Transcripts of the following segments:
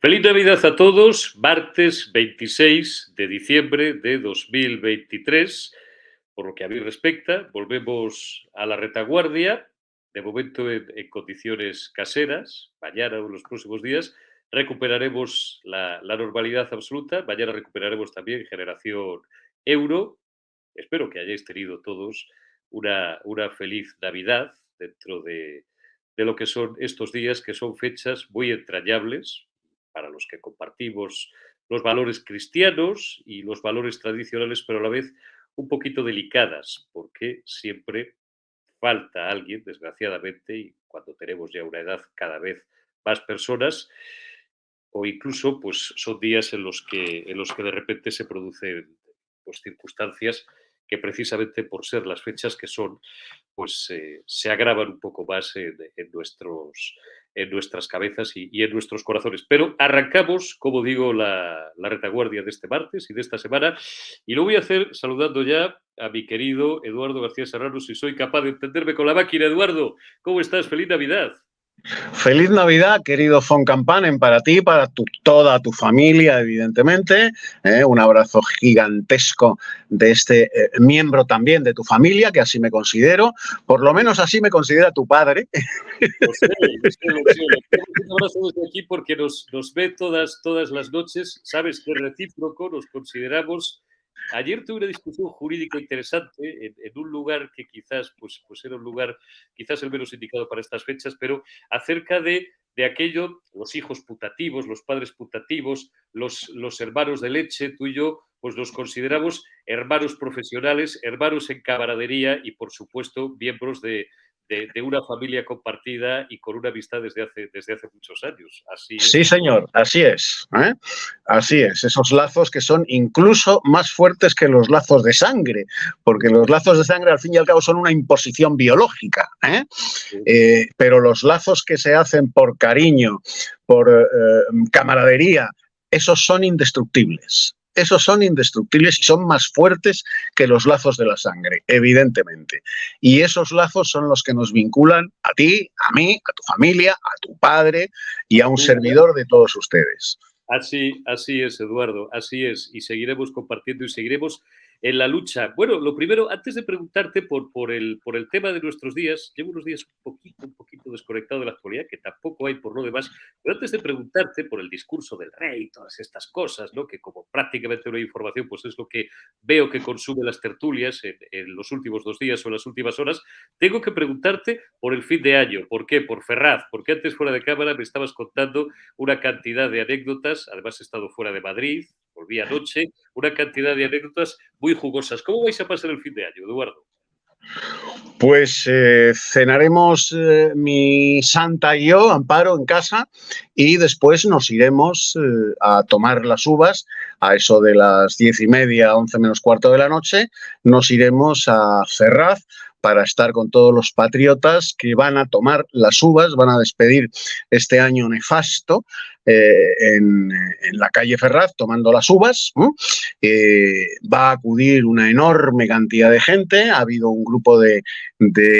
Feliz Navidad a todos, martes 26 de diciembre de 2023. Por lo que a mí respecta, volvemos a la retaguardia, de momento en condiciones caseras. Mañana o en los próximos días recuperaremos la normalidad absoluta. Mañana recuperaremos también generación euro. Espero que hayáis tenido todos una feliz Navidad dentro de lo que son estos días, que son fechas muy entrañables para los que compartimos los valores cristianos y los valores tradicionales, pero a la vez un poquito delicadas, porque siempre falta alguien, desgraciadamente, y cuando tenemos ya una edad cada vez más personas, o incluso pues son días en los que de repente se producen pues circunstancias que precisamente por ser las fechas que son, pues se agravan un poco más en nuestras cabezas y en nuestros corazones. Pero arrancamos, como digo, la retaguardia de este martes y de esta semana, y lo voy a hacer saludando ya a mi querido Eduardo García Serrano, si soy capaz de entenderme con la máquina. Eduardo, ¿cómo estás? ¡Feliz Navidad! Feliz Navidad, querido Von Campanen, para ti, para toda tu familia, evidentemente. Un abrazo gigantesco de este miembro también de tu familia, que así me considero. Por lo menos así me considera tu padre. Lo sé, lo sé, lo sé. Le tengo un abrazo desde aquí porque nos ve todas las noches. Sabes que es recíproco, nos consideramos. Ayer tuve una discusión jurídica interesante en un lugar que quizás pues era un lugar quizás el menos indicado para estas fechas, pero acerca de aquello, los hijos putativos, los padres putativos, los hermanos de leche. Tú y yo pues nos consideramos hermanos profesionales, hermanos en camaradería y, por supuesto, miembros de una familia compartida y con una amistad desde hace muchos años. Así es. Sí, señor, así es. Así es, esos lazos que son incluso más fuertes que los lazos de sangre, porque los lazos de sangre al fin y al cabo son una imposición biológica, pero los lazos que se hacen por cariño, por camaradería, esos son indestructibles. Esos son indestructibles y son más fuertes que los lazos de la sangre, evidentemente. Y esos lazos son los que nos vinculan a ti, a mí, a tu familia, a tu padre y a un servidor de todos ustedes. Así es, Eduardo, así es. Y seguiremos compartiendo y seguiremos en la lucha. Bueno, lo primero, antes de preguntarte por el tema de nuestros días, llevo unos días un poquito desconectado de la actualidad, que tampoco hay por lo demás, pero antes de preguntarte por el discurso del rey y todas estas cosas, ¿no? Que como prácticamente no hay información, pues es lo que veo que consume las tertulias en los últimos 2 días o en las últimas horas, tengo que preguntarte por el fin de año. ¿Por qué? Por Ferraz, porque antes fuera de cámara me estabas contando una cantidad de anécdotas. Además he estado fuera de Madrid, volví anoche, una cantidad de anécdotas muy jugosas. ¿Cómo vais a pasar el fin de año, Eduardo? Pues cenaremos mi santa y yo, Amparo, en casa, y después nos iremos a tomar las uvas a eso de las 10:30, 11 menos cuarto de la noche. Nos iremos a Ferraz para estar con todos los patriotas que van a tomar las uvas, van a despedir este año nefasto en la calle Ferraz tomando las uvas. Va a acudir una enorme cantidad de gente. Ha habido un grupo de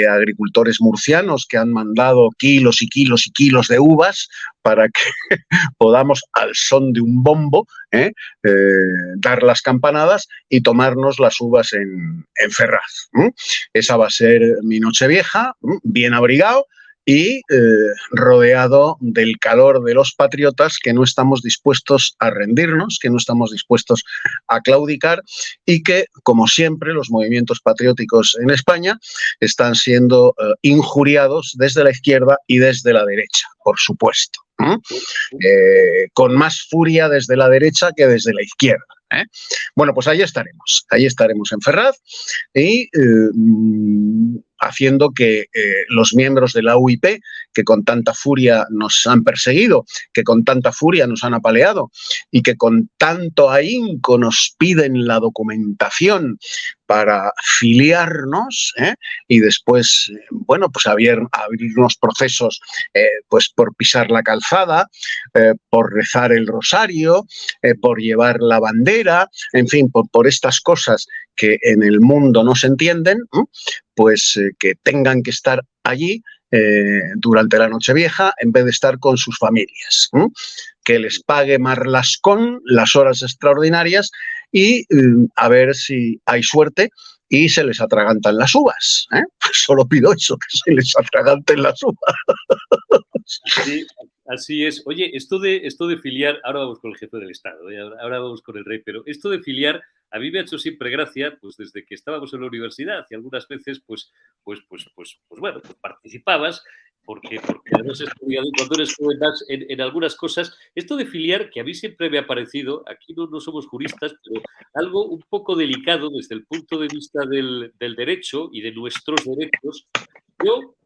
agricultores murcianos que han mandado kilos y kilos y kilos de uvas para que podamos, al son de un bombo, dar las campanadas y tomarnos las uvas en Ferraz. Esa va a ser mi Nochevieja, bien abrigado y rodeado del calor de los patriotas, que no estamos dispuestos a rendirnos, que no estamos dispuestos a claudicar y que, como siempre, los movimientos patrióticos en España están siendo injuriados desde la izquierda y desde la derecha, por supuesto. Con más furia desde la derecha que desde la izquierda. Bueno, pues ahí estaremos en Ferraz y haciendo que los miembros de la UIP, que con tanta furia nos han perseguido, que con tanta furia nos han apaleado y que con tanto ahínco nos piden la documentación para filiarnos y después, bueno, pues abrir unos procesos pues por pisar la calzada, por rezar el rosario, por llevar la bandera, en fin, por estas cosas que en el mundo no se entienden, pues que tengan que estar allí durante la Nochevieja en vez de estar con sus familias. que les pague Marlascón las horas extraordinarias y a ver si hay suerte y se les atragantan las uvas. Solo pido eso, que se les atraganten las uvas. Sí, así es. Oye, esto de filiar, ahora vamos con el jefe del Estado, ahora vamos con el rey, pero esto de filiar a mí me ha hecho siempre gracia, pues desde que estábamos en la universidad y algunas veces, pues bueno, pues participabas, porque además estudiado y cuando eres joven das en algunas cosas. Esto de filiar, que a mí siempre me ha parecido, aquí no somos juristas, pero algo un poco delicado desde el punto de vista del derecho y de nuestros derechos. Yo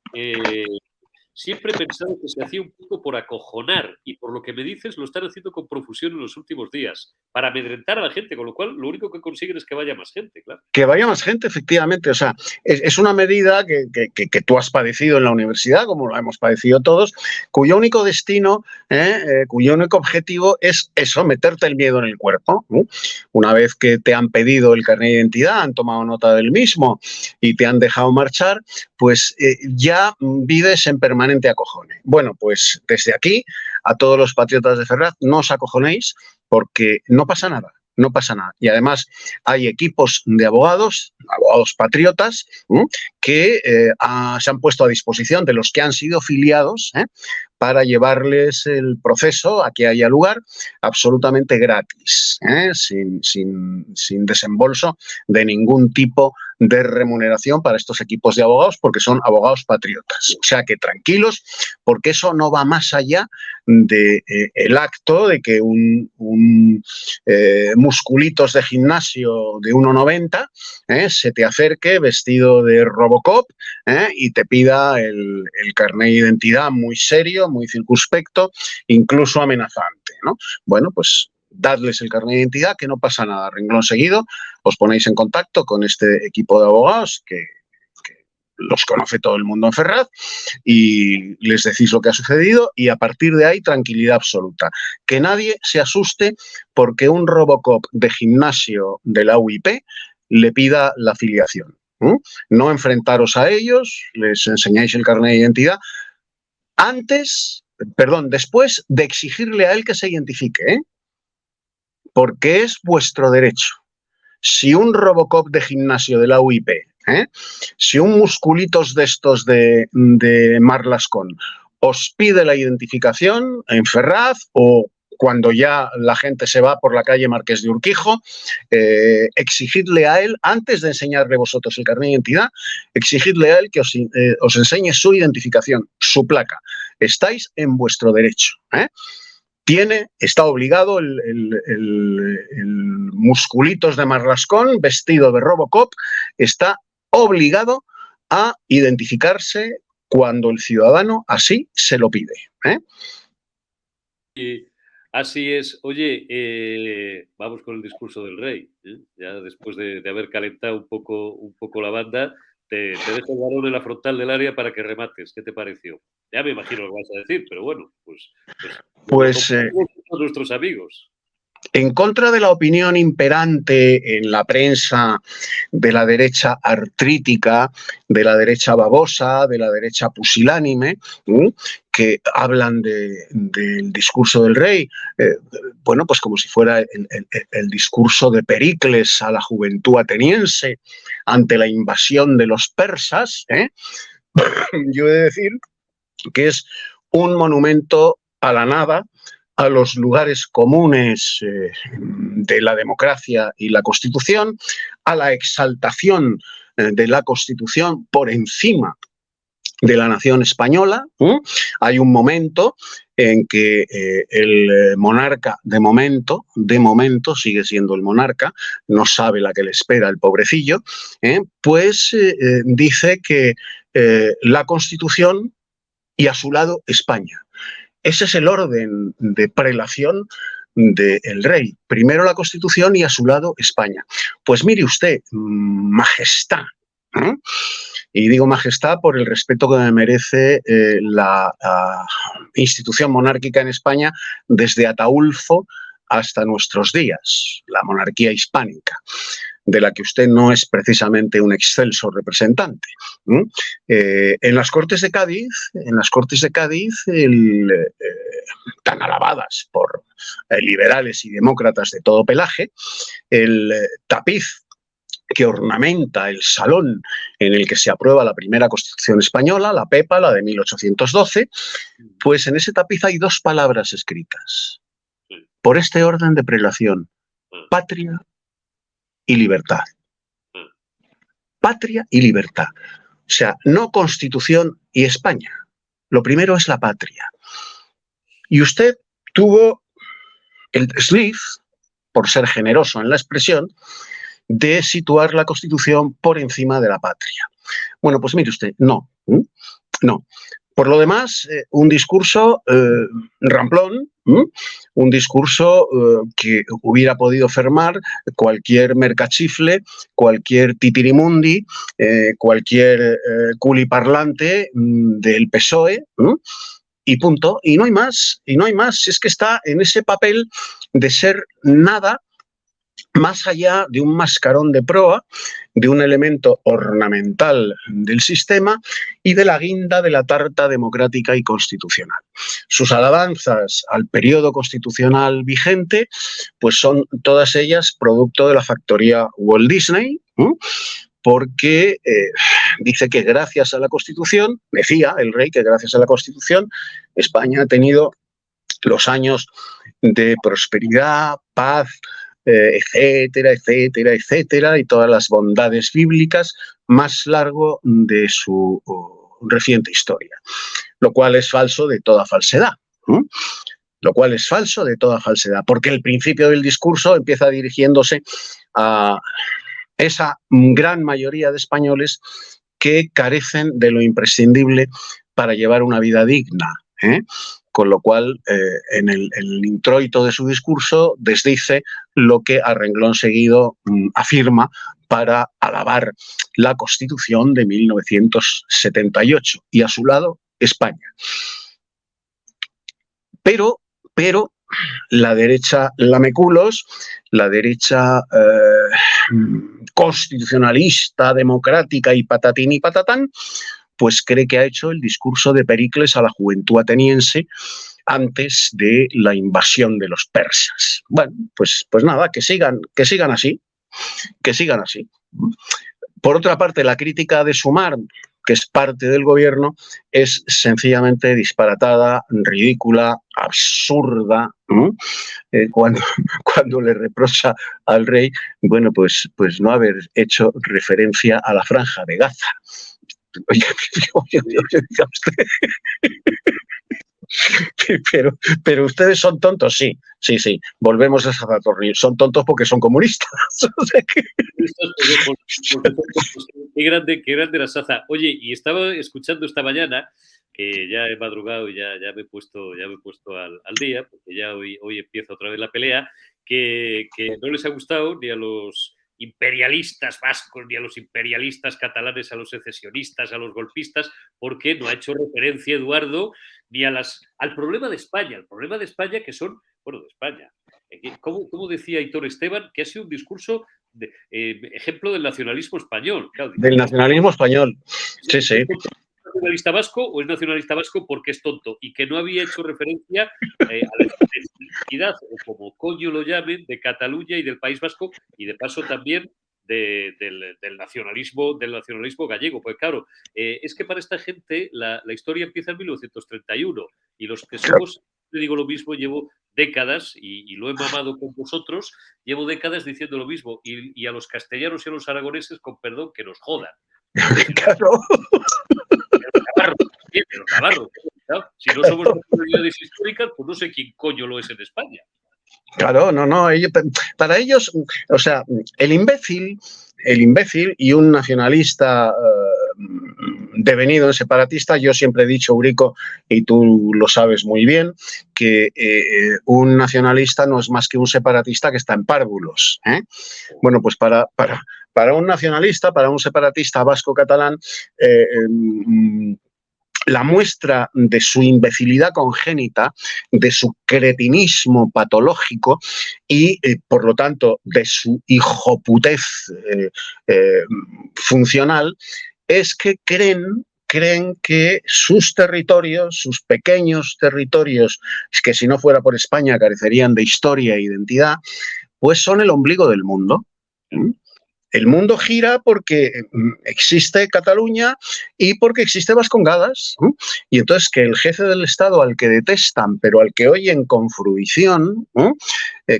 siempre he pensado que se hacía un poco por acojonar y por lo que me dices lo están haciendo con profusión en los últimos días, para amedrentar a la gente, con lo cual lo único que consiguen es que vaya más gente, claro. Que vaya más gente, efectivamente. O sea, es una medida que tú has padecido en la universidad, como lo hemos padecido todos, cuyo único destino, cuyo único objetivo es eso, meterte el miedo en el cuerpo. Una vez que te han pedido el carnet de identidad, han tomado nota del mismo y te han dejado marchar, pues ya vives en permanente acojone. Bueno, pues desde aquí, a todos los patriotas de Ferraz, no os acojonéis porque no pasa nada. No pasa nada. Y además hay equipos de abogados patriotas, que se han puesto a disposición de los que han sido filiados para llevarles el proceso a que haya lugar absolutamente gratis, sin desembolso de ningún tipo de remuneración para estos equipos de abogados, porque son abogados patriotas. O sea que tranquilos, porque eso no va más allá de el acto de que un musculitos de gimnasio de 1,90 se te acerque vestido de Robocop y te pida el carnet de identidad muy serio, muy circunspecto, incluso amenazante, ¿no? Bueno, pues dadles el carnet de identidad, que no pasa nada. Renglón seguido, os ponéis en contacto con este equipo de abogados que los conoce todo el mundo en Ferraz y les decís lo que ha sucedido y a partir de ahí tranquilidad absoluta. Que nadie se asuste porque un Robocop de gimnasio de la UIP le pida la afiliación. No enfrentaros a ellos, les enseñáis el carnet de identidad después de exigirle a él que se identifique, porque es vuestro derecho. Si un Robocop de gimnasio de la UIP, si un musculitos de estos de Marlascón os pide la identificación en Ferraz o cuando ya la gente se va por la calle Marqués de Urquijo, exigidle a él, antes de enseñarle vosotros el carnet de identidad, exigidle a él que os enseñe su identificación, su placa. Estáis en vuestro derecho. Está obligado el musculitos de Marlascón, vestido de Robocop, está obligado a identificarse cuando el ciudadano así se lo pide. Y así es. Oye, vamos con el discurso del rey. Ya después de haber calentado un poco la banda, te dejo el balón en la frontal del área para que remates. ¿Qué te pareció? Ya me imagino lo que vas a decir, pero bueno, pues nuestros amigos. En contra de la opinión imperante en la prensa de la derecha artrítica, de la derecha babosa, de la derecha pusilánime, que hablan del discurso del rey, bueno, pues como si fuera el discurso de Pericles a la juventud ateniense ante la invasión de los persas, yo he de decir que es un monumento a la nada, a los lugares comunes de la democracia y la Constitución, a la exaltación de la Constitución por encima de la nación española. Hay un momento en que el monarca, de momento, sigue siendo el monarca, no sabe la que le espera el pobrecillo, pues dice que la Constitución y a su lado España. Ese es el orden de prelación del rey. Primero la Constitución y a su lado España. Pues mire usted, majestad. Y digo majestad por el respeto que me merece la institución monárquica en España desde Ataulfo hasta nuestros días, la monarquía hispánica. de la que usted no es precisamente un excelso representante. En las Cortes de Cádiz, tan alabadas por liberales y demócratas de todo pelaje, el tapiz que ornamenta el salón en el que se aprueba la primera Constitución española, la PEPA, la de 1812, pues en ese tapiz hay dos palabras escritas, por este orden de prelación: patria y libertad. Patria y libertad. O sea, no Constitución y España. Lo primero es la patria. Y usted tuvo el desliz, por ser generoso en la expresión, de situar la Constitución por encima de la patria. Bueno, pues mire usted, no. Por lo demás, un discurso ramplón, un discurso que hubiera podido fermar cualquier mercachifle, cualquier titirimundi, cualquier culiparlante del PSOE, y punto. Y no hay más, es que está en ese papel de ser nada más allá de un mascarón de proa, de un elemento ornamental del sistema y de la guinda de la tarta democrática y constitucional. Sus alabanzas al periodo constitucional vigente, pues son todas ellas producto de la factoría Walt Disney, porque dice que gracias a la Constitución, decía el rey que gracias a la Constitución, España ha tenido los años de prosperidad, paz, etcétera, etcétera, etcétera, y todas las bondades bíblicas más largo de su reciente historia. Lo cual es falso de toda falsedad. Lo cual es falso de toda falsedad, porque el principio del discurso empieza dirigiéndose a esa gran mayoría de españoles que carecen de lo imprescindible para llevar una vida digna, con lo cual en el introito de su discurso desdice lo que a renglón seguido afirma para alabar la Constitución de 1978 y a su lado España. Pero la derecha lameculos, la derecha constitucionalista, democrática y patatín y patatán, pues cree que ha hecho el discurso de Pericles a la juventud ateniense antes de la invasión de los persas. Bueno, pues nada, que sigan así, que sigan así. Por otra parte, la crítica de Sumar, que es parte del gobierno, es sencillamente disparatada, ridícula, absurda, cuando le reprocha al rey, bueno, pues no haber hecho referencia a la Franja de Gaza. Oye, diga usted. Pero ustedes son tontos, sí. Volvemos a Zapatorri. Son tontos porque son comunistas. O sea que... Qué grande la Saza. Oye, y estaba escuchando esta mañana, que ya he madrugado y ya me he puesto al día, porque ya hoy empieza otra vez la pelea, que no les ha gustado ni a los imperialistas vascos, ni a los imperialistas catalanes, a los secesionistas, a los golpistas, porque no ha hecho referencia, Eduardo, ni al problema de España. El problema de España que son, bueno, de España. ¿Cómo decía Aitor Esteban? Que ha sido un discurso ejemplo del nacionalismo español. Claro, del nacionalismo español, sí. ¿Es nacionalista vasco o es nacionalista vasco porque es tonto? Y que no había hecho referencia a la especificidad, o como coño lo llamen, de Cataluña y del País Vasco, y de paso también del nacionalismo gallego. Pues claro, es que para esta gente la historia empieza en 1931 y los que somos, te digo lo mismo, llevo décadas, y lo he mamado con vosotros, llevo décadas diciendo lo mismo, y a los castellanos y a los aragoneses, con perdón, que nos jodan. Claro. Los navarros, ¿no? Si no somos comunidades históricas, pues no sé quién coño lo es en España. Claro, no, para ellos, o sea, el imbécil y un nacionalista devenido en separatista, yo siempre he dicho, Eurico, y tú lo sabes muy bien, que un nacionalista no es más que un separatista que está en párvulos. Bueno, pues para un nacionalista, para un separatista vasco-catalán, la muestra de su imbecilidad congénita, de su cretinismo patológico y, por lo tanto, de su hijoputez funcional, es que creen que sus territorios, sus pequeños territorios, que si no fuera por España carecerían de historia e identidad, pues son el ombligo del mundo. El mundo gira porque existe Cataluña y porque existe Vascongadas. Y entonces que el jefe del Estado, al que detestan, pero al que oyen con fruición,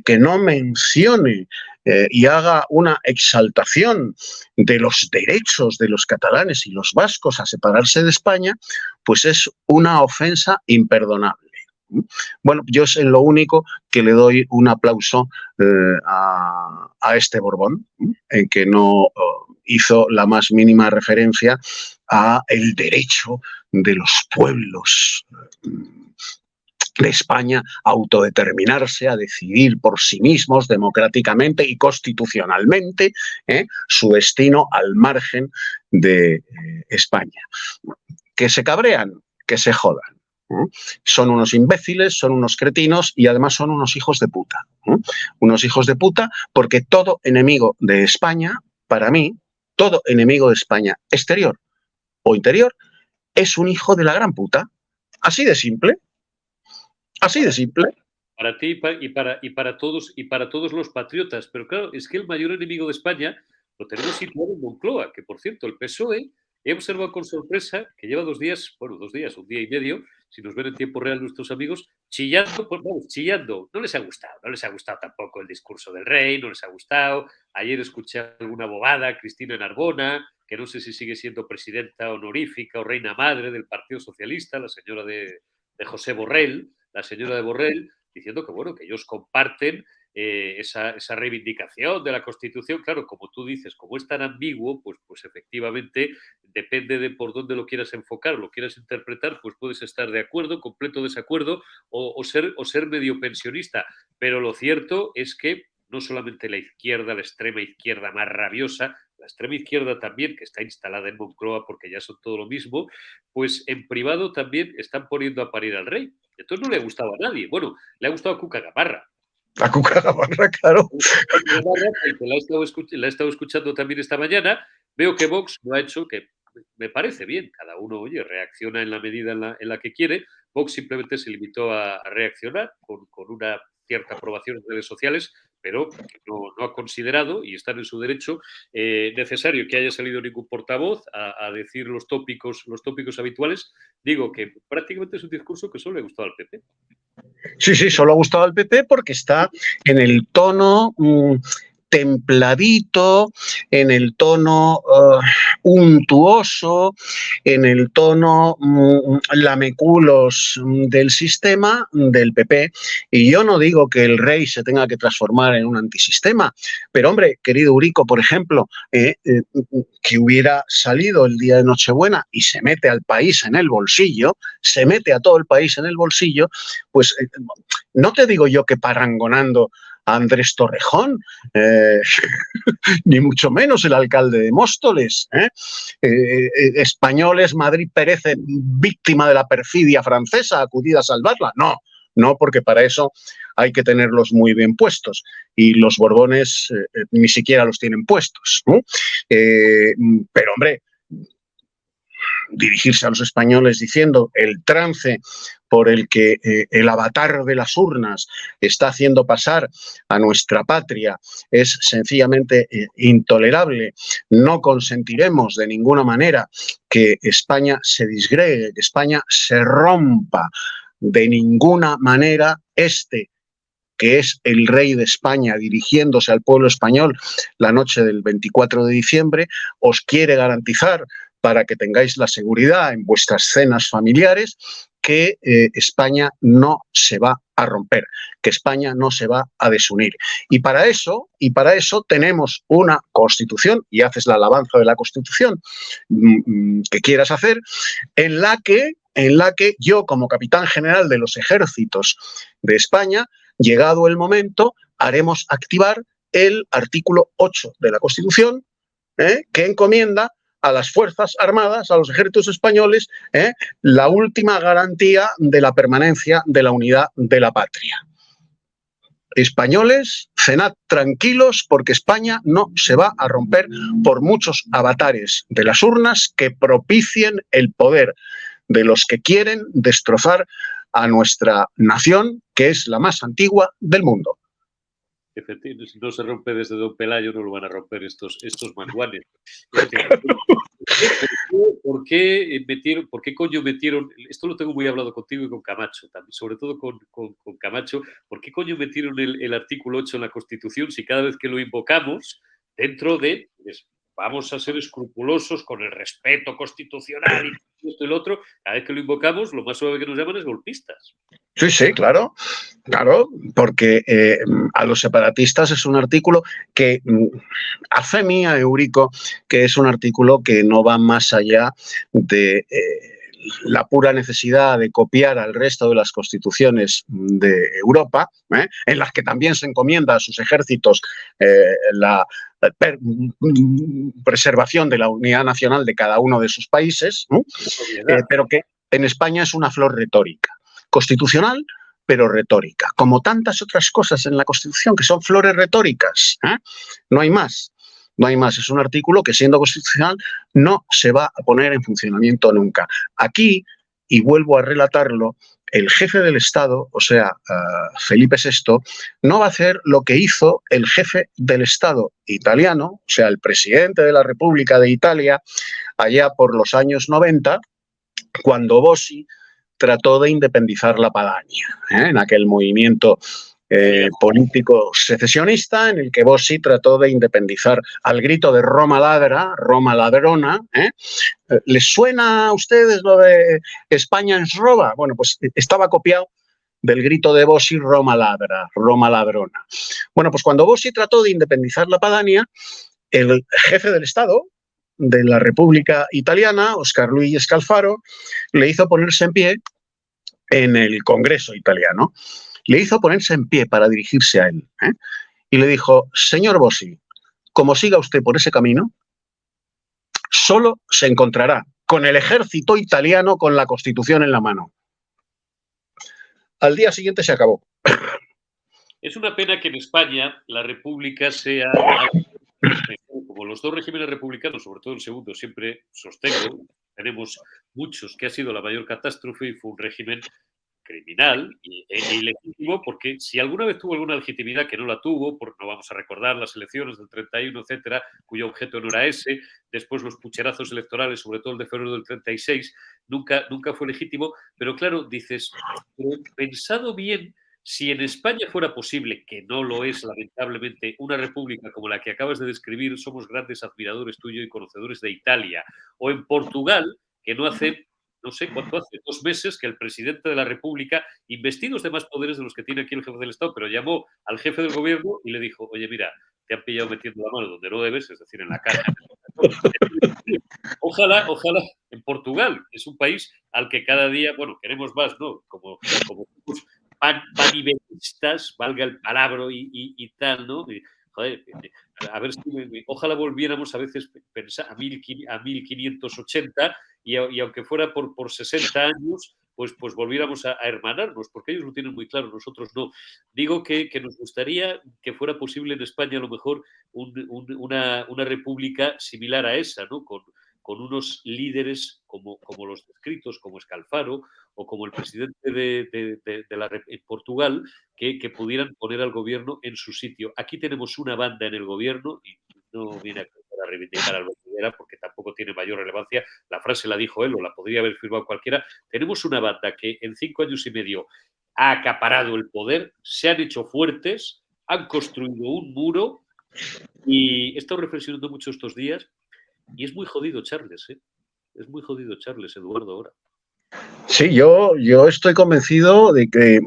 que no mencione y haga una exaltación de los derechos de los catalanes y los vascos a separarse de España, pues es una ofensa imperdonable. Bueno, yo es lo único que le doy un aplauso a este Borbón, en que no hizo la más mínima referencia a el derecho de los pueblos de España a autodeterminarse, a decidir por sí mismos democráticamente y constitucionalmente su destino al margen de España. Que se cabrean, que se jodan. Son unos imbéciles, son unos cretinos y además son unos hijos de puta. Unos hijos de puta porque todo enemigo de España, para mí, todo enemigo de España, exterior o interior, es un hijo de la gran puta. Así de simple. Así de simple. Para ti y para todos los patriotas. Pero claro, es que el mayor enemigo de España lo tenemos situado en Moncloa, que por cierto, el PSOE, he observado con sorpresa que lleva 2 días, bueno, 2 días, un día y medio, si nos ven en tiempo real nuestros amigos, chillando, vamos, chillando. No les ha gustado tampoco el discurso del rey, no les ha gustado. Ayer escuché alguna bobada, Cristina Narbona, que no sé si sigue siendo presidenta honorífica o reina madre del Partido Socialista, la señora de José Borrell, la señora de Borrell, diciendo que, bueno, que ellos comparten esa reivindicación de la Constitución. Claro, como tú dices, como es tan ambiguo, pues efectivamente depende de por dónde lo quieras enfocar, lo quieras interpretar, pues puedes estar de acuerdo, completo desacuerdo o ser medio pensionista. Pero lo cierto es que no solamente la izquierda, la extrema izquierda más rabiosa, la extrema izquierda también, que está instalada en Moncloa porque ya son todo lo mismo, pues en privado también están poniendo a parir al rey. Entonces no le ha gustado a nadie. Bueno, le ha gustado a Cuca Gamarra. A Cuca Gamarra, claro. La he estado escuchando también esta mañana. Veo que Vox lo ha hecho, que me parece bien. Cada uno, oye, reacciona en la medida en la que quiere. Vox simplemente se limitó a reaccionar con una cierta aprobación en redes sociales, pero no ha considerado, y están en su derecho, necesario que haya salido ningún portavoz a decir los tópicos habituales. Digo que prácticamente es un discurso que solo le ha gustado al PP. Sí, solo ha gustado al PP porque está en el tono templadito, en el tono untuoso, en el tono lameculos del sistema del PP. Y yo no digo que el rey se tenga que transformar en un antisistema, pero hombre, querido Urico, por ejemplo, que hubiera salido el día de Nochebuena y se mete al país en el bolsillo, se mete a todo el país en el bolsillo, pues no te digo yo que parangonando a Andrés Torrejón, ni mucho menos el alcalde de Móstoles. Españoles, Madrid perece víctima de la perfidia francesa, acudida a salvarla. No, porque para eso hay que tenerlos muy bien puestos y los Borbones ni siquiera los tienen puestos. Pero hombre, dirigirse a los españoles diciendo el trance por el que el avatar de las urnas está haciendo pasar a nuestra patria es sencillamente intolerable. No consentiremos de ninguna manera que España se disgregue, que España se rompa. De ninguna manera que es el rey de España dirigiéndose al pueblo español la noche del 24 de diciembre, os quiere garantizar, para que tengáis la seguridad en vuestras cenas familiares, que España no se va a romper, que España no se va a desunir. Y para eso tenemos una Constitución, y haces la alabanza de la Constitución que quieras hacer, en la que yo, como capitán general de los ejércitos de España, llegado el momento, haremos activar el artículo 8 de la Constitución, que encomienda a las Fuerzas Armadas, a los ejércitos españoles, la última garantía de la permanencia de la unidad de la patria. Españoles, cenad tranquilos porque España no se va a romper por muchos avatares de las urnas que propicien el poder de los que quieren destrozar a nuestra nación, que es la más antigua del mundo. Efectivamente, si no se rompe desde Don Pelayo, no lo van a romper estos manguanes. ¿Por qué coño metieron? Esto lo tengo muy hablado contigo y con Camacho, también, sobre todo con Camacho. ¿Por qué coño metieron el artículo 8 en la Constitución si cada vez que lo invocamos, dentro de vamos a ser escrupulosos con el respeto constitucional y esto y lo otro, cada vez que lo invocamos, lo más suave que nos llaman es golpistas? Sí, sí, claro, porque a los separatistas es un artículo que, a fe mía, Eurico, que es un artículo que no va más allá de la pura necesidad de copiar al resto de las constituciones de Europa, en las que también se encomienda a sus ejércitos la preservación de la unidad nacional de cada uno de sus países, pero que en España es una flor retórica. Constitucional, pero retórica, como tantas otras cosas en la Constitución que son flores retóricas. No hay más, no hay más. Es un artículo que, siendo constitucional, no se va a poner en funcionamiento nunca. Aquí, y vuelvo a relatarlo, el jefe del Estado, o sea, Felipe VI, no va a hacer lo que hizo el jefe del Estado italiano, o sea, el presidente de la República de Italia, allá por los años 90, cuando Bossi trató de independizar la Padania, en aquel movimiento político secesionista en el que Bossi trató de independizar al grito de Roma ladra, Roma ladrona. ¿Les suena a ustedes lo de España ens roba? Bueno, pues estaba copiado del grito de Bossi, Roma ladra, Roma ladrona. Bueno, pues cuando Bossi trató de independizar la Padania, el jefe del Estado de la República Italiana, Oscar Luigi Scalfaro, le hizo ponerse en pie en el Congreso italiano. Le hizo ponerse en pie para dirigirse a él. Y le dijo: señor Bossi, como siga usted por ese camino, solo se encontrará con el ejército italiano con la Constitución en la mano. Al día siguiente se acabó. Es una pena que en España la República sea, como los dos regímenes republicanos, sobre todo el segundo, siempre sostengo, tenemos muchos, que ha sido la mayor catástrofe y fue un régimen criminal e ilegítimo, porque si alguna vez tuvo alguna legitimidad, que no la tuvo, porque no vamos a recordar las elecciones del 31, etcétera, cuyo objeto no era ese, después los pucherazos electorales, sobre todo el de febrero del 36, nunca fue legítimo, pero claro, dices, pero pensado bien, si en España fuera posible, que no lo es lamentablemente, una república como la que acabas de describir, somos grandes admiradores tuyos y conocedores de Italia, o en Portugal, que no hace, no sé cuánto hace, 2 meses que el presidente de la República, investidos de más poderes de los que tiene aquí el jefe del Estado, pero llamó al jefe del gobierno y le dijo: oye, mira, te han pillado metiendo la mano donde no debes, es decir, en la caja. Ojalá en Portugal, que es un país al que cada día, bueno, queremos más, ¿no? Como panivelistas, valga el palabra y tal, ¿no? Joder, a ver si ojalá volviéramos a veces pensar a 1580 y aunque fuera por 60 años, pues volviéramos a hermanarnos, porque ellos lo tienen muy claro, nosotros no. Digo que nos gustaría que fuera posible en España a lo mejor una república similar a esa, ¿no? Con unos líderes como los descritos, como Scalfaro o como el presidente de Portugal, que pudieran poner al gobierno en su sitio. Aquí tenemos una banda en el gobierno, y no viene a reivindicar a Albert Rivera porque tampoco tiene mayor relevancia, la frase la dijo él o la podría haber firmado cualquiera. Tenemos una banda que en 5 años y medio ha acaparado el poder, se han hecho fuertes, han construido un muro, y he estado reflexionando mucho estos días y es muy jodido Charles, ¿eh? Es muy jodido Charles, Eduardo, ahora. Sí, yo estoy convencido de que,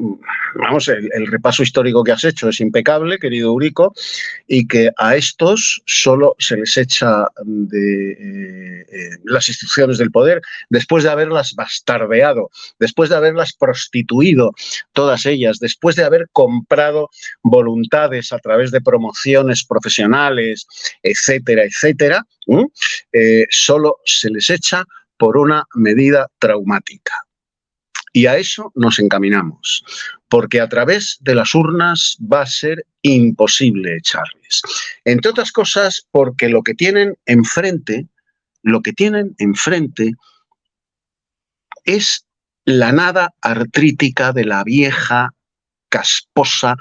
vamos, el repaso histórico que has hecho es impecable, querido Eurico, y que a estos solo se les echa de las instituciones del poder después de haberlas bastardeado, después de haberlas prostituido todas ellas, después de haber comprado voluntades a través de promociones profesionales, etcétera, etcétera, solo se les echa por una medida traumática. Y a eso nos encaminamos, porque a través de las urnas va a ser imposible echarles. Entre otras cosas, porque lo que tienen enfrente es la nada artrítica de la vieja, casposa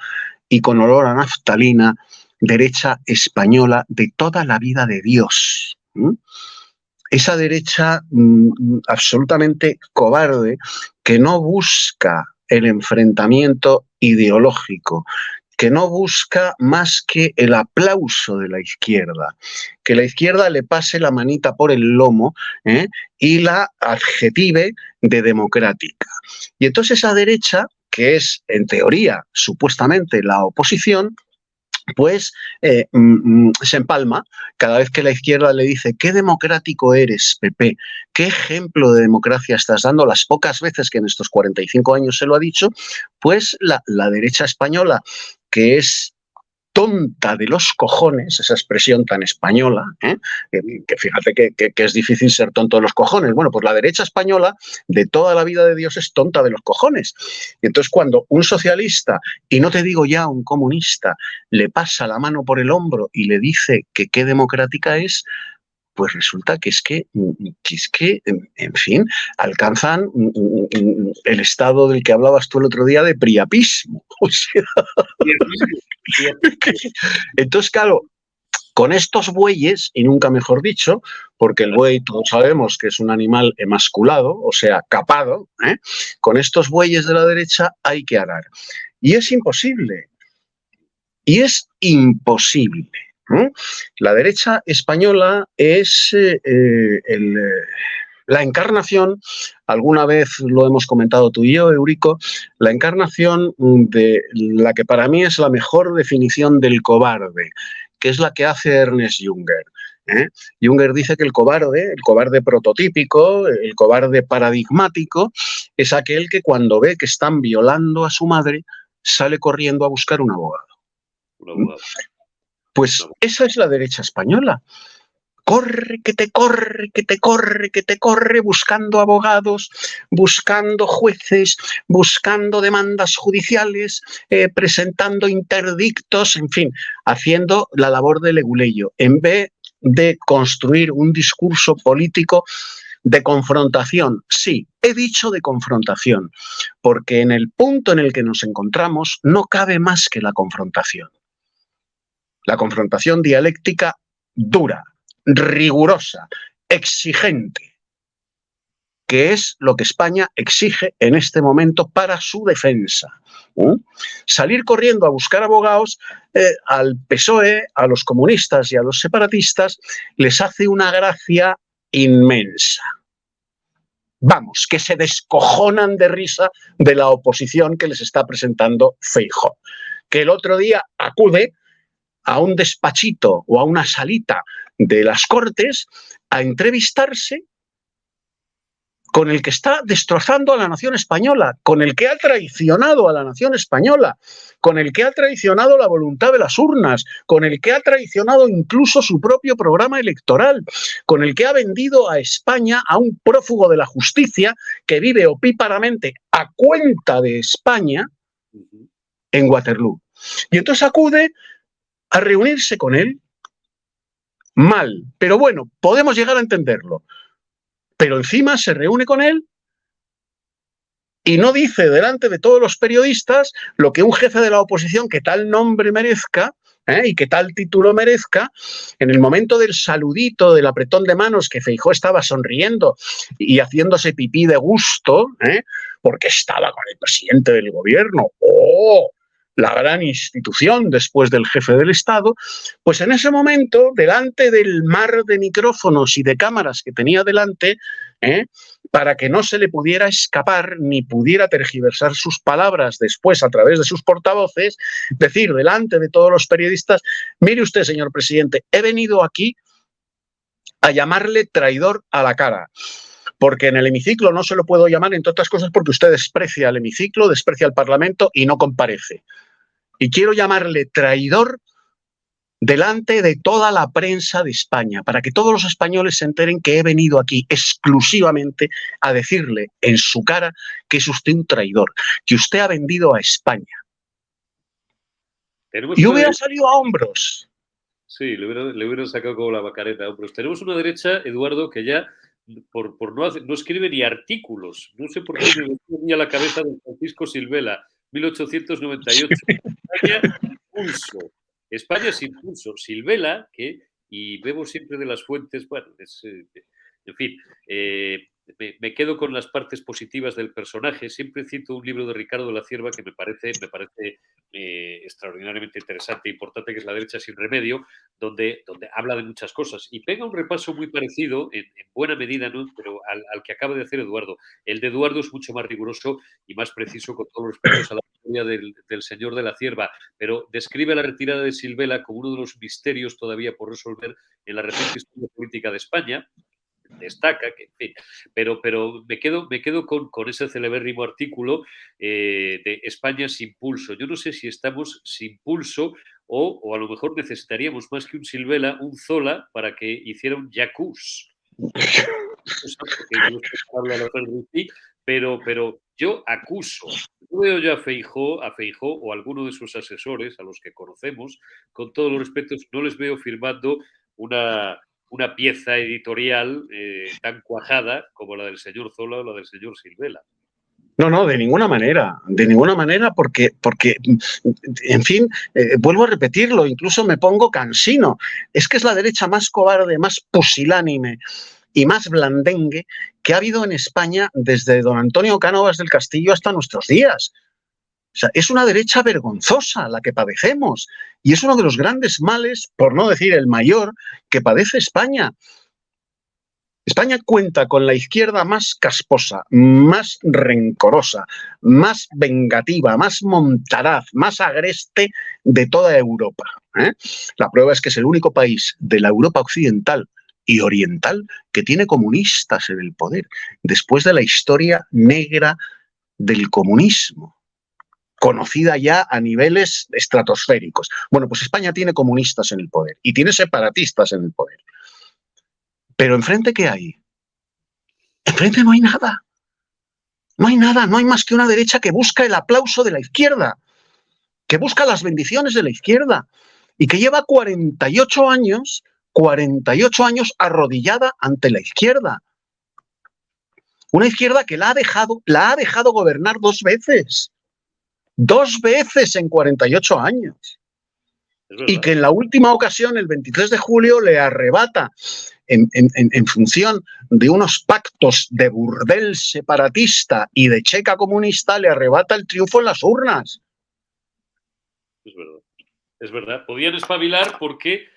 y con olor a naftalina derecha española de toda la vida de Dios. Esa derecha absolutamente cobarde que no busca el enfrentamiento ideológico, que no busca más que el aplauso de la izquierda, que la izquierda le pase la manita por el lomo y la adjetive de democrática. Y entonces esa derecha, que es en teoría supuestamente la oposición, pues se empalma cada vez que la izquierda le dice qué democrático eres, PP, qué ejemplo de democracia estás dando, las pocas veces que en estos 45 años se lo ha dicho, pues la derecha española, que es tonta de los cojones, esa expresión tan española, que fíjate que es difícil ser tonto de los cojones. Bueno, pues la derecha española de toda la vida de Dios es tonta de los cojones. Y entonces cuando un socialista, y no te digo ya un comunista, le pasa la mano por el hombro y le dice que qué democrática es, pues resulta que es que, en fin, alcanzan el estado del que hablabas tú el otro día de priapismo. O sea, entonces, claro, con estos bueyes, y nunca mejor dicho, porque el buey todos sabemos que es un animal emasculado, o sea, capado, con estos bueyes de la derecha hay que arar. Y es imposible. Y es imposible. La derecha española es la encarnación, alguna vez lo hemos comentado tú y yo, Eurico, la encarnación de la que para mí es la mejor definición del cobarde, que es la que hace Ernest Junger. Junger dice que el cobarde prototípico, el cobarde paradigmático, es aquel que cuando ve que están violando a su madre, sale corriendo a buscar un abogado. Pues esa es la derecha española. Corre, que te corre, que te corre, que te corre, buscando abogados, buscando jueces, buscando demandas judiciales, presentando interdictos, en fin, haciendo la labor de leguleyo, en vez de construir un discurso político de confrontación. Sí, he dicho de confrontación, porque en el punto en el que nos encontramos no cabe más que la confrontación. La confrontación dialéctica dura, rigurosa, exigente, que es lo que España exige en este momento para su defensa. Salir corriendo a buscar abogados al PSOE, a los comunistas y a los separatistas les hace una gracia inmensa. Vamos, que se descojonan de risa de la oposición que les está presentando Feijóo, que el otro día acude a un despachito o a una salita de las Cortes a entrevistarse con el que está destrozando a la nación española, con el que ha traicionado a la nación española, con el que ha traicionado la voluntad de las urnas, con el que ha traicionado incluso su propio programa electoral, con el que ha vendido a España a un prófugo de la justicia que vive opíparamente a cuenta de España en Waterloo. Y entonces acude a reunirse con él. Mal, pero bueno, podemos llegar a entenderlo. Pero encima se reúne con él y no dice delante de todos los periodistas lo que un jefe de la oposición que tal nombre merezca y que tal título merezca, en el momento del saludito, del apretón de manos, que Feijóo estaba sonriendo y haciéndose pipí de gusto, porque estaba con el presidente del gobierno, la gran institución después del jefe del Estado, pues en ese momento, delante del mar de micrófonos y de cámaras que tenía delante, para que no se le pudiera escapar ni pudiera tergiversar sus palabras después a través de sus portavoces, decir delante de todos los periodistas: mire usted, señor presidente, he venido aquí a llamarle traidor a la cara, porque en el hemiciclo no se lo puedo llamar, entre otras cosas, porque usted desprecia el hemiciclo, desprecia el Parlamento y no comparece. Y quiero llamarle traidor delante de toda la prensa de España, para que todos los españoles se enteren que he venido aquí exclusivamente a decirle en su cara que es usted un traidor, que usted ha vendido a España. Y hubiera salido a hombros. Sí, le hubieran sacado como la macareta a hombros. Tenemos una derecha, Eduardo, que ya por no escribe ni artículos. No sé por qué me venía a la cabeza de Francisco Silvela, 1898. España sin pulso. Silvela, y vemos siempre de las fuentes, bueno, en fin, me quedo con las partes positivas del personaje. Siempre cito un libro de Ricardo de la Cierva que me parece extraordinariamente interesante e importante, que es La derecha sin remedio, donde habla de muchas cosas y pega un repaso muy parecido, en buena medida, ¿no?, pero al que acaba de hacer Eduardo. El de Eduardo es mucho más riguroso y más preciso, con todos los respetos a la historia del señor de la Cierva, pero describe la retirada de Silvela como uno de los misterios todavía por resolver en la reciente historia política de España. Destaca, que, en fin, pero me quedo con ese celebérrimo artículo de España sin pulso. Yo no sé si estamos sin pulso o a lo mejor necesitaríamos más que un Silvela, un Zola, para que hiciera un Jacús. Pero yo acuso. No veo yo a Feijóo o a alguno de sus asesores, a los que conocemos, con todos los respetos, no les veo firmando una pieza editorial tan cuajada como la del señor Zola o la del señor Silvela. No, de ninguna manera, porque en fin, vuelvo a repetirlo, incluso me pongo cansino. Es que es la derecha más cobarde, más pusilánime y más blandengue que ha habido en España desde don Antonio Cánovas del Castillo hasta nuestros días. O sea, es una derecha vergonzosa la que padecemos y es uno de los grandes males, por no decir el mayor, que padece España. España cuenta con la izquierda más casposa, más rencorosa, más vengativa, más montaraz, más agreste de toda Europa. La prueba es que es el único país de la Europa occidental y oriental que tiene comunistas en el poder, después de la historia negra del comunismo, conocida ya a niveles estratosféricos. Bueno, pues España tiene comunistas en el poder y tiene separatistas en el poder. Pero enfrente, ¿qué hay? Enfrente no hay nada. No hay nada, no hay más que una derecha que busca el aplauso de la izquierda, que busca las bendiciones de la izquierda y que lleva 48 años arrodillada ante la izquierda. Una izquierda que la ha dejado gobernar 2 veces. 2 veces en 48 años. Y que en la última ocasión, el 23 de julio, le arrebata, en función de unos pactos de burdel separatista y de checa comunista, le arrebata el triunfo en las urnas. Es verdad. Podían espabilar porque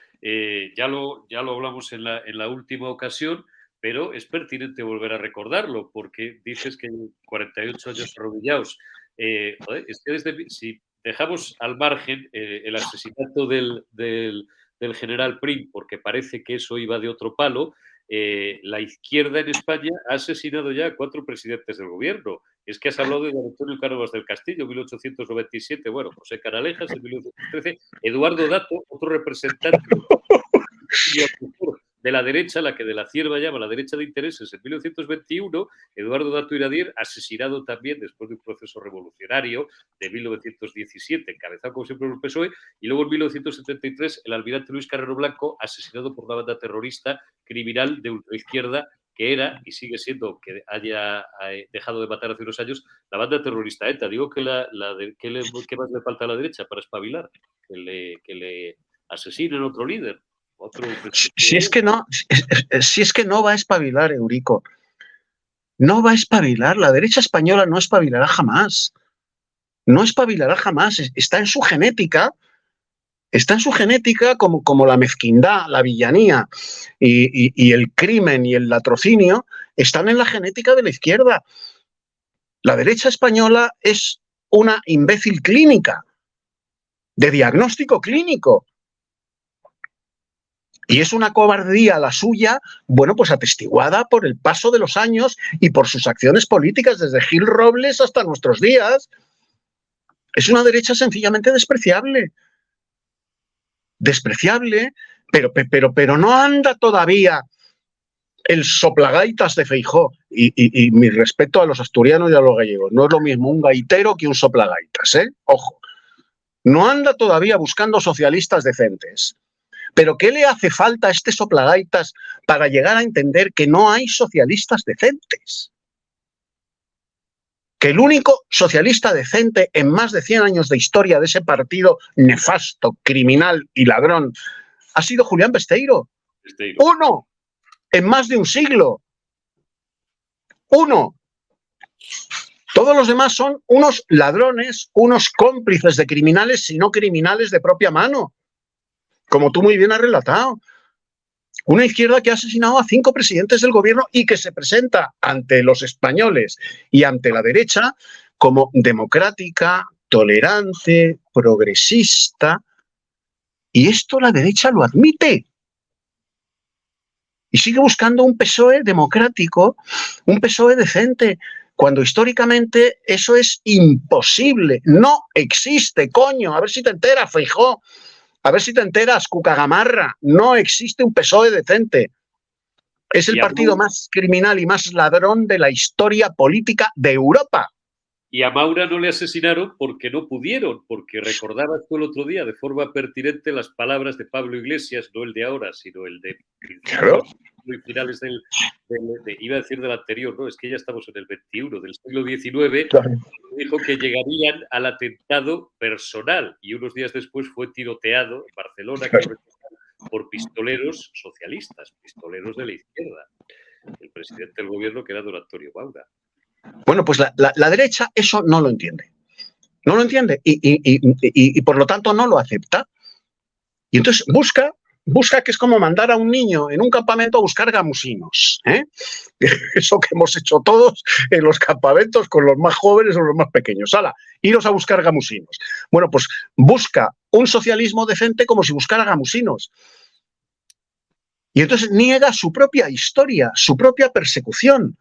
ya lo hablamos en la última ocasión, pero es pertinente volver a recordarlo, porque dices que 48 años arrodillados. Es que si dejamos al margen el asesinato del general Prim, porque parece que eso iba de otro palo, la izquierda en España ha asesinado ya a 4 presidentes del gobierno. Es que has hablado de don Antonio Cánovas del Castillo, 1897, bueno, José Canalejas en 1913, Eduardo Dato, otro representante de la derecha, la que de la Cierva llama la derecha de intereses, en 1921, Eduardo Dato Iradier, asesinado también después de un proceso revolucionario de 1917, encabezado como siempre por el PSOE, y luego en 1973 el almirante Luis Carrero Blanco, asesinado por una banda terrorista criminal de ultraizquierda, que era y sigue siendo, que haya dejado de matar hace unos años, la banda terrorista ETA. Digo que ¿qué más le falta a la derecha para espabilar? Que le asesinen otro líder. Si es que no va a espabilar, Eurico. No va a espabilar. La derecha española no espabilará jamás. No espabilará jamás. Está en su genética. Está en su genética como la mezquindad, la villanía y el crimen y el latrocinio. están en la genética de la izquierda. La derecha española es una imbécil clínica, de diagnóstico clínico. Y es una cobardía la suya, bueno, pues atestiguada por el paso de los años y por sus acciones políticas, desde Gil Robles hasta nuestros días. Es una derecha sencillamente despreciable. Despreciable, pero no anda todavía el soplagaitas de Feijóo. Y mi respeto a los asturianos y a los gallegos. No es lo mismo un gaitero que un soplagaitas, ¿eh? Ojo. No anda todavía buscando socialistas decentes. ¿Pero qué le hace falta a este soplagaitas para llegar a entender que no hay socialistas decentes? Que el único socialista decente en más de 100 años de historia de ese partido nefasto, criminal y ladrón ha sido Julián Besteiro. Uno, en más de un siglo. Uno. Todos los demás son unos ladrones, unos cómplices de criminales, si no criminales de propia mano. Como tú muy bien has relatado. Una izquierda que ha asesinado a 5 presidentes del gobierno y que se presenta ante los españoles y ante la derecha como democrática, tolerante, progresista. Y esto la derecha lo admite. Y sigue buscando un PSOE democrático, un PSOE decente, cuando históricamente eso es imposible. No existe, coño. A ver si te enteras, Feijóo. A ver si te enteras, Cucagamarra. No existe un PSOE decente. Es el partido más criminal y más ladrón de la historia política de Europa. Y a Maura no le asesinaron porque no pudieron, porque recordabas tú el otro día de forma pertinente las palabras de Pablo Iglesias, no el de ahora, sino el de finales iba a decir del anterior, no, es que ya estamos en el 21, del siglo XIX, claro. Dijo que llegarían al atentado personal y unos días después fue tiroteado en Barcelona, claro, por pistoleros socialistas, pistoleros de la izquierda. El presidente del gobierno que era don Antonio Maura. Bueno, pues la derecha eso no lo entiende. No lo entiende y por lo tanto no lo acepta. Y entonces busca que es como mandar a un niño en un campamento a buscar gamusinos. ¿Eh? Eso que hemos hecho todos en los campamentos con los más jóvenes o los más pequeños. ¡Hala! Iros a buscar gamusinos. Bueno, pues busca un socialismo decente como si buscara gamusinos. Y entonces niega su propia historia, su propia persecución.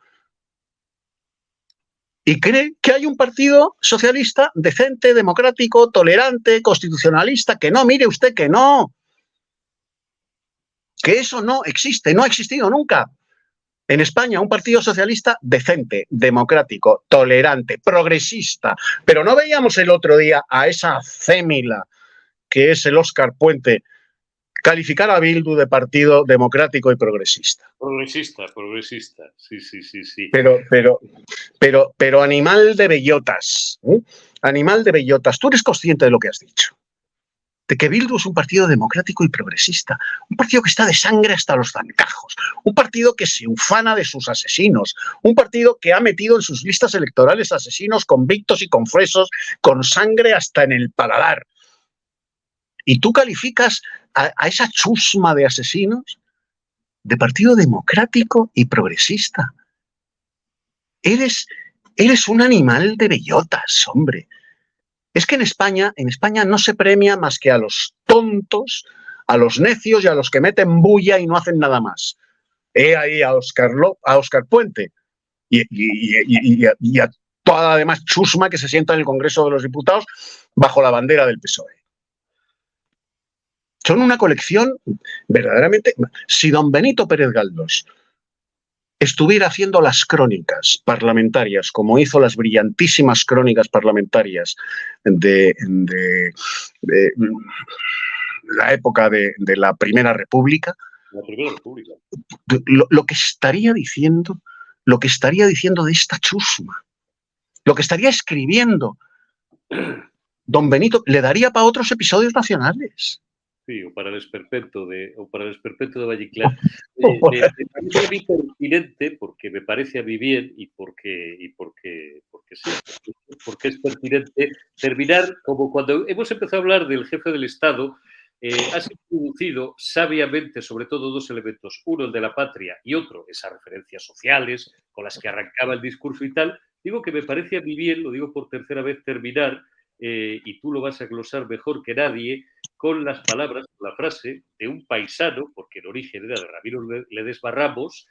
Y cree que hay un partido socialista decente, democrático, tolerante, constitucionalista, que no, mire usted que no. Que eso no existe, no ha existido nunca. En España, un partido socialista decente, democrático, tolerante, progresista. Pero no veíamos el otro día a esa cémila que es el Óscar Puente calificar a Bildu de partido democrático y progresista. Progresista, sí. Pero animal de bellotas, ¿eh? Animal de bellotas. Tú eres consciente de lo que has dicho. De que Bildu es un partido democrático y progresista, un partido que está de sangre hasta los zancajos, un partido que se ufana de sus asesinos, un partido que ha metido en sus listas electorales asesinos convictos y confesos con sangre hasta en el paladar. Y tú calificas a esa chusma de asesinos de partido democrático y progresista. Eres un animal de bellotas, hombre. Es que en España no se premia más que a los tontos, a los necios y a los que meten bulla y no hacen nada más. He ahí a Óscar Puente y a toda la demás chusma que se sienta en el Congreso de los Diputados bajo la bandera del PSOE. Son una colección verdaderamente... Si don Benito Pérez Galdós estuviera haciendo las crónicas parlamentarias, como hizo las brillantísimas crónicas parlamentarias de la época de la Primera República, lo que estaría diciendo de esta chusma, lo que estaría escribiendo don Benito, le daría para otros episodios nacionales. Sí, o para el esperpento de Valliclán. Me parece a mí pertinente, porque me parece a mí bien y porque es pertinente terminar como cuando hemos empezado a hablar del jefe del Estado, has introducido sabiamente, sobre todo, dos elementos. Uno, el de la patria, y otro, esas referencias sociales con las que arrancaba el discurso y tal. Digo que me parece a mí bien, lo digo por tercera vez, terminar, y tú lo vas a glosar mejor que nadie, con las palabras, la frase de un paisano, porque el origen era de Ramiro Ledesma Ramos,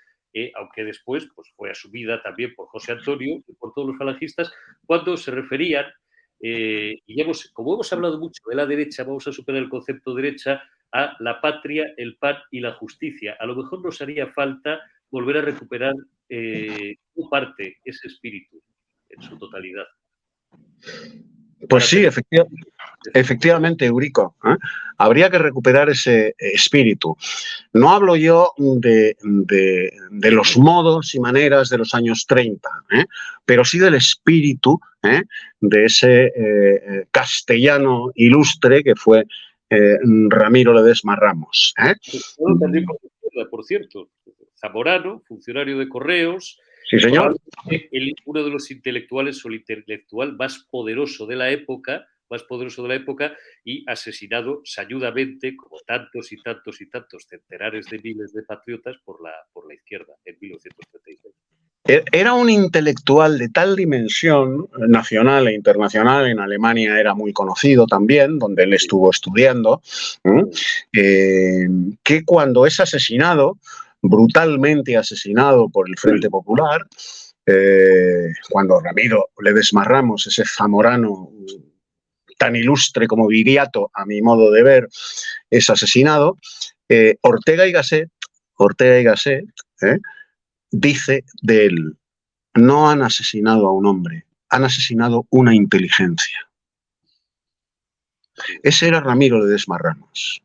aunque después pues, fue asumida también por José Antonio y por todos los falangistas, cuando se referían, y como hemos hablado mucho de la derecha, vamos a superar el concepto derecha, a la patria, el pan y la justicia. A lo mejor nos haría falta volver a recuperar parte, ese espíritu, en su totalidad. Pues sí, efectivamente, Eurico. Habría que recuperar ese espíritu. No hablo yo de los modos y maneras de los años 30, pero sí del espíritu de ese castellano ilustre que fue Ramiro Ledesma Ramos. También por cierto, zamorano, funcionario de correos. Sí, señor. Uno de los intelectuales o el intelectual más poderoso de la época, y asesinado sañudamente, como tantos y tantos y tantos centenares de miles de patriotas, por la izquierda en 1936. Era un intelectual de tal dimensión, nacional e internacional, en Alemania era muy conocido también, donde él estuvo estudiando, que cuando es asesinado, brutalmente asesinado por el Frente Popular, cuando Ramiro Ledesma Ramos, ese zamorano tan ilustre como Viriato, a mi modo de ver, es asesinado, Ortega y Gasset dice de él: no han asesinado a un hombre, han asesinado una inteligencia. Ese era Ramiro Ledesma Ramos,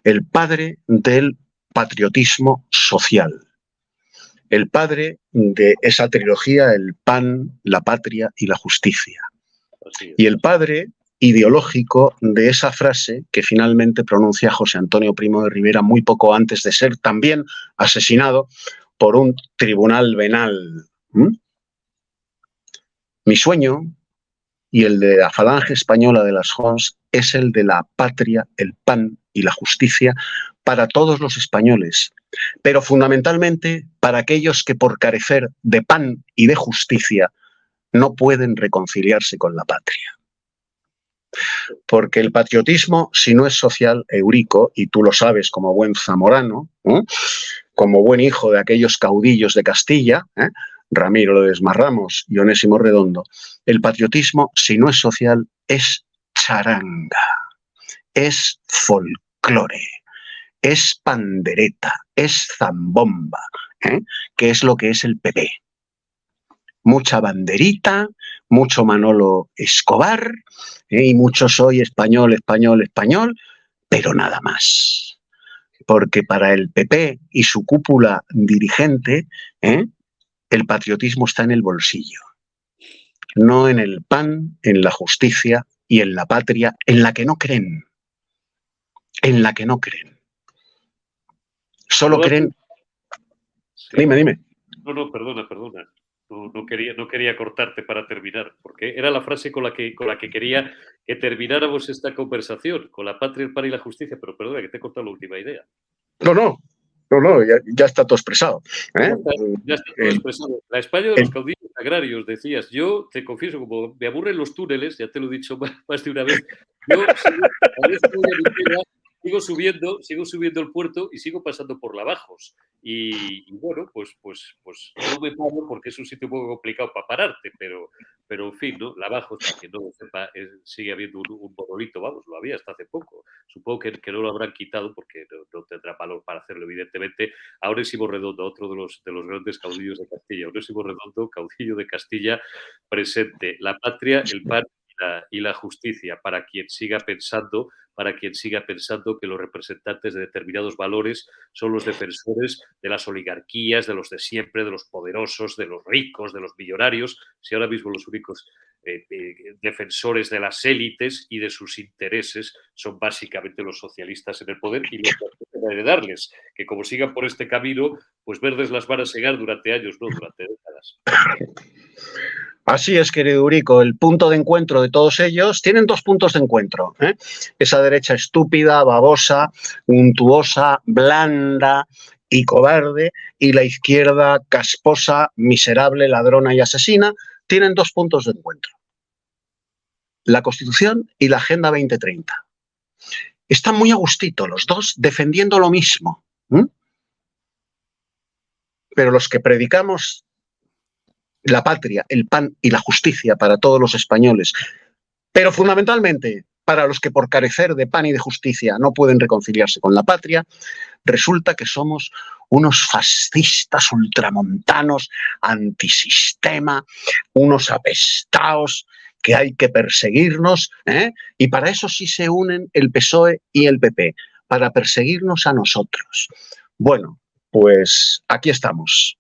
el padre del patriotismo social, el padre de esa trilogía, el pan, la patria y la justicia, y el padre ideológico de esa frase que finalmente pronuncia José Antonio Primo de Rivera muy poco antes de ser también asesinado por un tribunal venal. Mi sueño y el de la falange española de las Jons es el de la patria, el pan y la justicia para todos los españoles, pero fundamentalmente para aquellos que por carecer de pan y de justicia no pueden reconciliarse con la patria. Porque el patriotismo, si no es social, Eurico, y tú lo sabes como buen zamorano, como buen hijo de aquellos caudillos de Castilla, Ramiro Ledesma Ramos y Onésimo Redondo, el patriotismo, si no es social, es charanga, es folclore, es pandereta, es zambomba, que es lo que es el PP. Mucha banderita, mucho Manolo Escobar, y mucho soy español, español, español, pero nada más. Porque para el PP y su cúpula dirigente, el patriotismo está en el bolsillo, no en el pan, en la justicia y en la patria, en la que no creen. En la que no creen. Solo creen... Sí. Dime. No, perdona. No quería cortarte para terminar, porque era la frase con la que quería que termináramos esta conversación, con la patria, el pan y la justicia, pero perdona, que te he cortado la última idea. No, ya está todo expresado. Ya está todo expresado. La España de los caudillos agrarios, decías. Yo te confieso, como me aburren los túneles, ya te lo he dicho más de una vez, yo sigo subiendo el puerto y sigo pasando por Lavajos. Y bueno, pues no me paro porque es un sitio un poco complicado para pararte, pero en fin, ¿no? Lavajos, para quien no lo sepa, sigue habiendo un monolito, vamos, lo había hasta hace poco. Supongo que no lo habrán quitado porque no tendrá valor para hacerlo, evidentemente. A Onésimo Redondo, otro de los grandes caudillos de Castilla. Onésimo Redondo, caudillo de Castilla, presente. La patria, el pan y la justicia, para quien siga pensando que los representantes de determinados valores son los defensores de las oligarquías, de los de siempre, de los poderosos, de los ricos, de los millonarios, si ahora mismo los únicos defensores de las élites y de sus intereses son básicamente los socialistas en el poder y los que van a heredarles, que como sigan por este camino, pues verdes las van a segar durante años, no durante décadas. Así es, querido Eurico, el punto de encuentro de todos ellos, tienen dos puntos de encuentro, ¿eh? Esa derecha estúpida, babosa, untuosa, blanda y cobarde, y la izquierda casposa, miserable, ladrona y asesina, tienen dos puntos de encuentro. La Constitución y la Agenda 2030. Están muy a gustito los dos defendiendo lo mismo. Pero los que predicamos la patria, el pan y la justicia para todos los españoles, pero fundamentalmente para los que por carecer de pan y de justicia no pueden reconciliarse con la patria, resulta que somos unos fascistas ultramontanos, antisistema, unos apestaos que hay que perseguirnos, ¿eh? Y para eso sí se unen el PSOE y el PP, para perseguirnos a nosotros. Bueno, pues aquí estamos.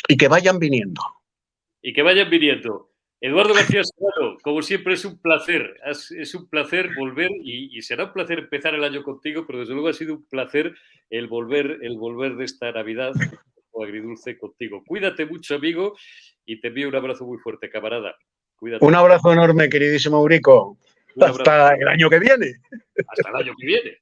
Y que vayan viniendo. Y que vayan viniendo. Eduardo García Serrano, como siempre es un placer volver y será un placer empezar el año contigo, pero desde luego ha sido un placer el volver de esta Navidad agridulce contigo. Cuídate mucho, amigo, y te envío un abrazo muy fuerte, camarada. Cuídate. Un abrazo enorme, queridísimo Eurico. Hasta el año que viene. Hasta el año que viene.